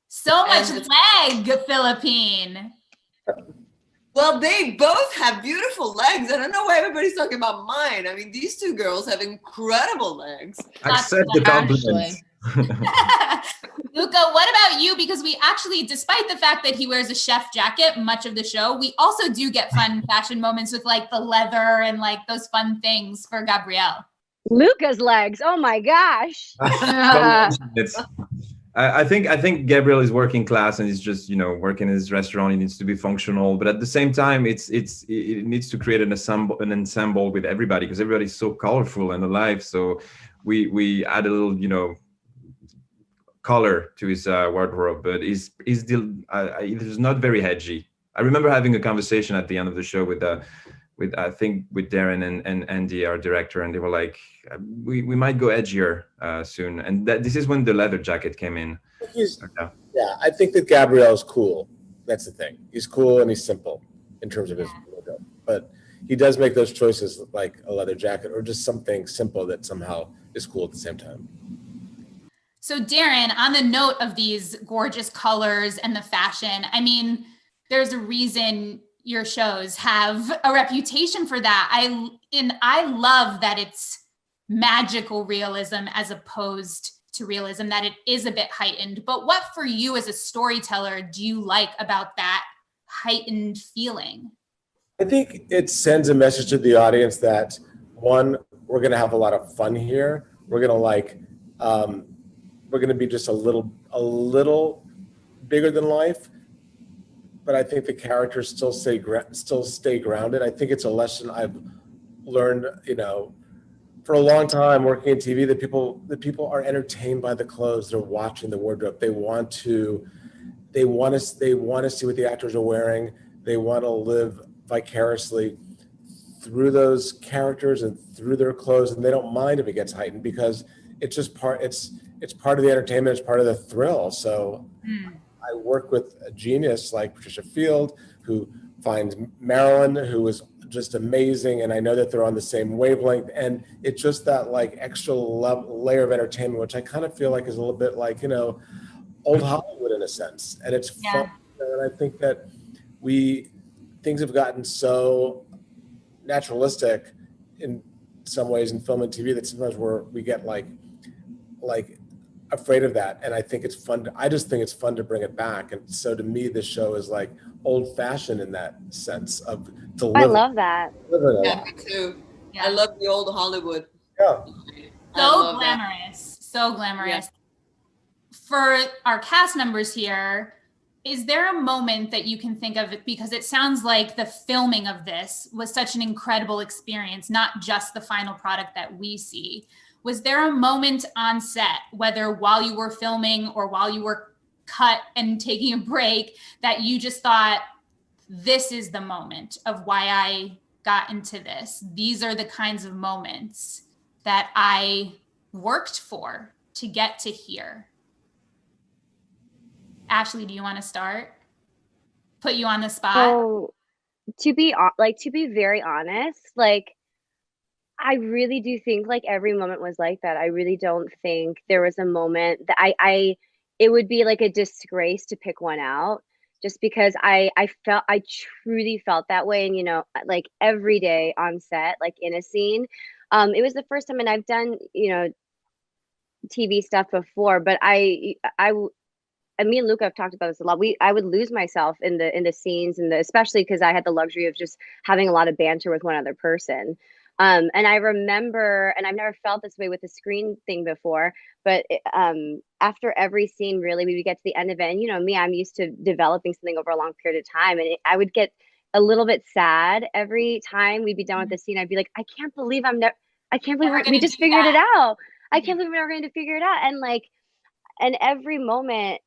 So much leg, Philippine. Well, they both have beautiful legs. I don't know why everybody's talking about mine. I mean, these 2 girls have incredible legs. Accept the compliment. Luca, what about you? Because we actually, despite the fact that he wears a chef jacket much of the show, we also do get fun fashion moments with the leather and those fun things for Gabrielle. Luca's legs. Oh my gosh. I think Gabriel is working class and he's just working in his restaurant. He needs to be functional, but at the same time, it needs to create an ensemble with everybody because everybody's so colorful and alive. So we add a little color to his wardrobe, but he's not very hedgy. I remember having a conversation at the end of the show with Darren and Andy, our director, and they were like, we might go edgier soon. And this is when the leather jacket came in. I think that Gabrielle's cool. That's the thing. He's cool and he's simple in terms of his wardrobe. But he does make those choices, like a leather jacket or just something simple that somehow is cool at the same time. So Darren, on the note of these gorgeous colors and the fashion, I mean, there's a reason your shows have a reputation for that. I love that it's magical realism as opposed to realism, that it is a bit heightened. But what for you as a storyteller do you like about that heightened feeling? I think it sends a message to the audience that, one, we're going to have a lot of fun here. We're going to we're going to be just a little bigger than life, but I think the characters still stay grounded. I think it's a lesson I've learned, for a long time working in TV, that people are entertained by the clothes. They're watching the wardrobe. They want to see what the actors are wearing. They want to live vicariously through those characters and through their clothes, and they don't mind if it gets heightened because it's just it's part of the entertainment. It's part of the thrill. So I work with a genius like Patricia Field, who finds Marilyn, who is just amazing, and I know that they're on the same wavelength, and it's just that like extra layer of entertainment, which I kind of feel like is a little bit like old Hollywood in a sense, and it's fun. And I think that things have gotten so naturalistic in some ways in film and TV that sometimes we get like afraid of that, and I think it's fun. I just think it's fun to bring it back, and so to me, this show is like old-fashioned in that sense of delivering. I love that. Yeah, me too. Yeah. I love the old Hollywood. Yeah. So glamorous. So glamorous. Yeah. For our cast members here, is there a moment that you can think of, because it sounds like the filming of this was such an incredible experience, not just the final product that we see. Was there a moment on set, whether while you were filming or while you were cut and taking a break, that you just thought, this is the moment of why I got into this? These are the kinds of moments that I worked for to get to here. Ashley, do you want to start? Put you on the spot. So, to be very honest, I really do think every moment was like that. I really don't think there was a moment that it would be like a disgrace to pick one out, just because I truly felt that way. And, every day on set, in a scene, it was the first time, and I've done, TV stuff before, but and me and Luca have talked about this a lot. I would lose myself in the scenes, and especially because I had the luxury of just having a lot of banter with one other person. And I remember, and I've never felt this way with the screen thing before, but after every scene, really, we would get to the end of it. And me, I'm used to developing something over a long period of time. And I would get a little bit sad every time we'd be done with the scene. I'd be like, I can't believe we just figured it out. I can't believe we're never going to figure it out. And every moment,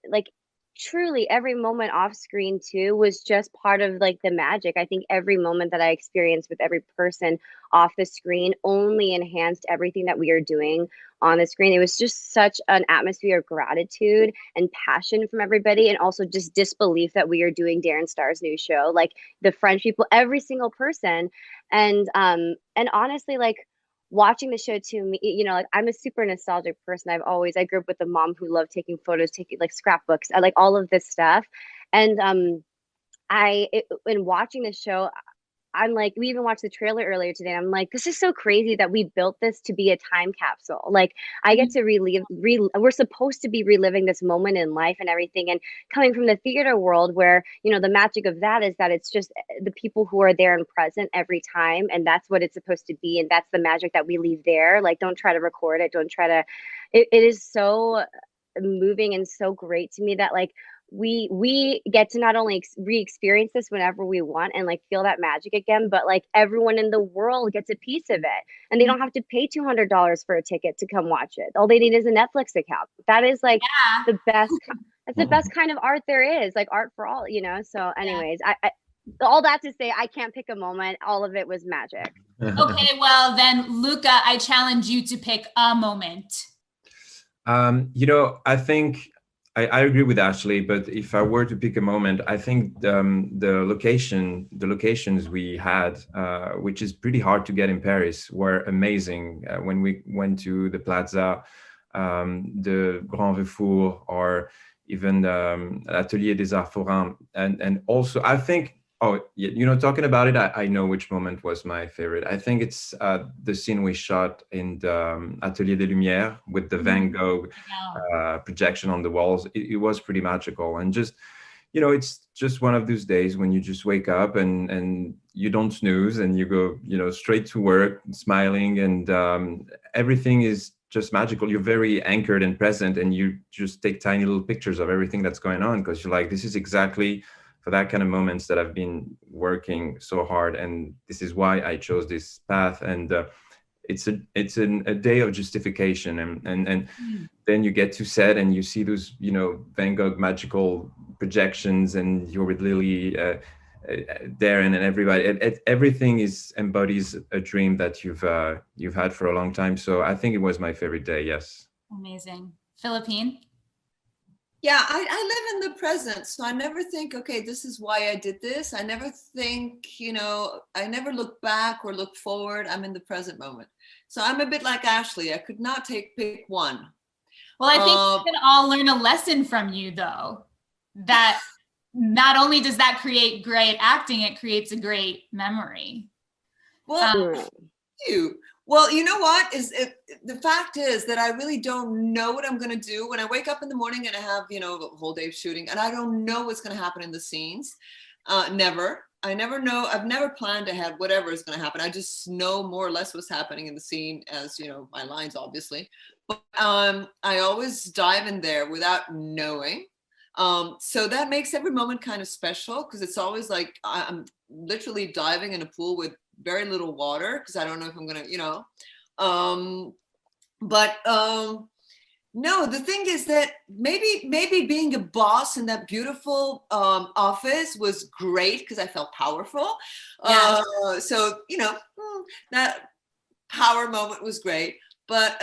truly every moment off screen too, was just part of the magic. I think every moment that I experienced with every person off the screen only enhanced everything that we are doing on the screen. It was just such an atmosphere of gratitude and passion from everybody, and also just disbelief that we are doing Darren Starr's new show, the French people, every single person. And honestly, watching the show too, I'm a super nostalgic person. I grew up with a mom who loved taking photos, taking scrapbooks. I like all of this stuff. And in watching the show, I'm we even watched the trailer earlier today. I'm this is so crazy that we built this to be a time capsule. I get to we're supposed to be reliving this moment in life and everything. And coming from the theater world where, the magic of that is that it's just the people who are there and present every time. And that's what it's supposed to be. And that's the magic that we leave there. Don't try to record it. Don't try to, it is so moving and so great to me that we get to not only re-experience this whenever we want and feel that magic again, but everyone in the world gets a piece of it, and they don't have to pay $200 for a ticket to come watch it. All they need is a Netflix account. That is the best. That's the best kind of art there is, art for all, So anyways, I all that to say, I can't pick a moment. All of it was magic. Okay, well then, Luca, I challenge you to pick a moment. I think I agree with Ashley, but if I were to pick a moment, I think the locations we had, which is pretty hard to get in Paris, were amazing. When we went to the Plaza, the Grand Refour, or even Atelier des Arts Forains, and also I think, oh, talking about it, I know which moment was my favorite. I think it's the scene we shot in the Atelier des Lumières with the Van Gogh projection on the walls. It was pretty magical, and just, it's just one of those days when you just wake up and you don't snooze and you go, straight to work, smiling, and everything is just magical. You're very anchored and present, and you just take tiny little pictures of everything that's going on, because you're like, this is exactly for that kind of moments that I've been working so hard, and this is why I chose this path. And it's a day of justification, and then you get to set and you see those Van Gogh magical projections, and you're with Lily, Darren, and everybody. Everything embodies a dream that you've had for a long time. So I think it was my favorite day. Yes. Amazing. Philippine? Yeah, I live in the present, so I never think, okay, this is why I did this. I never think, I never look back or look forward. I'm in the present moment. So I'm a bit like Ashley. I could not pick one. Well, I think we can all learn a lesson from you, though, that not only does that create great acting, it creates a great memory. Well, thank you. Well, you know what the fact is that I really don't know what I'm going to do when I wake up in the morning and I have, the whole day of shooting, and I don't know what's going to happen in the scenes. Never. I never know. I've never planned ahead whatever is going to happen. I just know more or less what's happening in the scene, as my lines, obviously. But I always dive in there without knowing. So that makes every moment kind of special, because it's always like I'm literally diving in a pool with very little water, because I don't know if I'm gonna, no, the thing is that maybe being a boss in that beautiful office was great, because I felt powerful. Yeah. So that power moment was great, but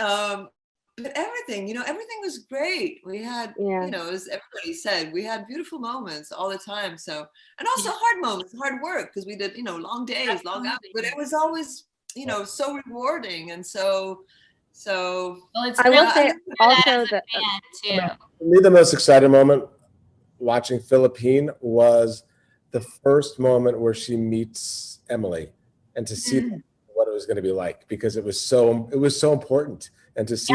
everything, everything was great. We had, as everybody said, we had beautiful moments all the time. So, and also hard moments, hard work, because we did, long days, long hours, but it was always, so rewarding. And so, well, it's I will say also that too. For me, the most exciting moment watching Philippine was the first moment where she meets Emily, and to see what it was going to be like, because it was so important, and to see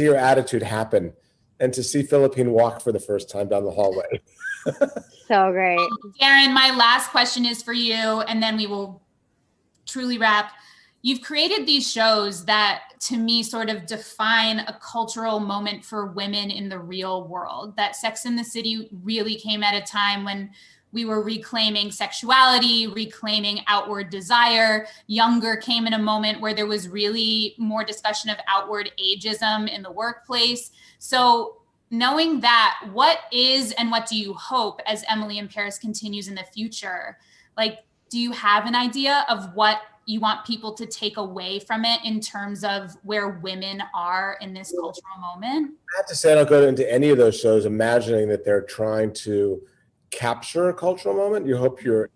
her attitude happen, and to see Philippine walk for the first time down the hallway. So great. Darren, my last question is for you, and then we will truly wrap. You've created these shows that, to me, sort of define a cultural moment for women in the real world. That Sex and the City really came at a time when we were reclaiming sexuality, reclaiming outward desire. Younger came in a moment where there was really more discussion of outward ageism in the workplace. So knowing that, what is and what do you hope as Emily in Paris continues in the future? Like, do you have an idea of what you want people to take away from it in terms of where women are in this cultural moment? I have to say, I don't go into any of those shows imagining that they're trying to capture a cultural moment. You hope you're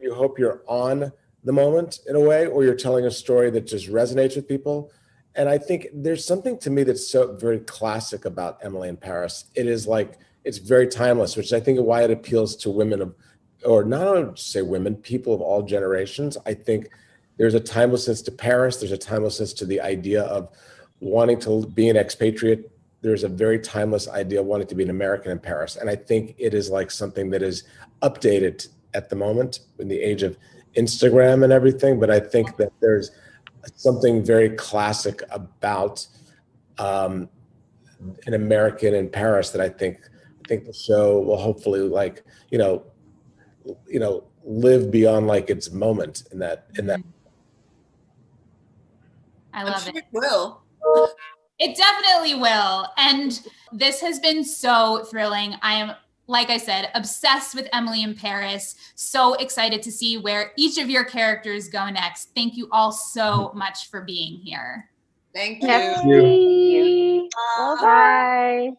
on the moment in a way, or you're telling a story that just resonates with people. And I think there's something to me that's so very classic about Emily in Paris. It is like, it's very timeless, which I think is why it appeals to women or not only say women, people of all generations. I think there's a timelessness to Paris. There's a timelessness to the idea of wanting to be an expatriate. There's a very timeless idea of wanting to be an American in Paris. And I think it is like something that is updated at the moment in the age of Instagram and everything. But I think that there's something very classic about an American in Paris that I think the show will hopefully live beyond like its moment in that. I love sure it. it will. It definitely will. And this has been so thrilling. I am, like I said, obsessed with Emily in Paris. So excited to see where each of your characters go next. Thank you all so much for being here. Thank you. Thank you. Bye.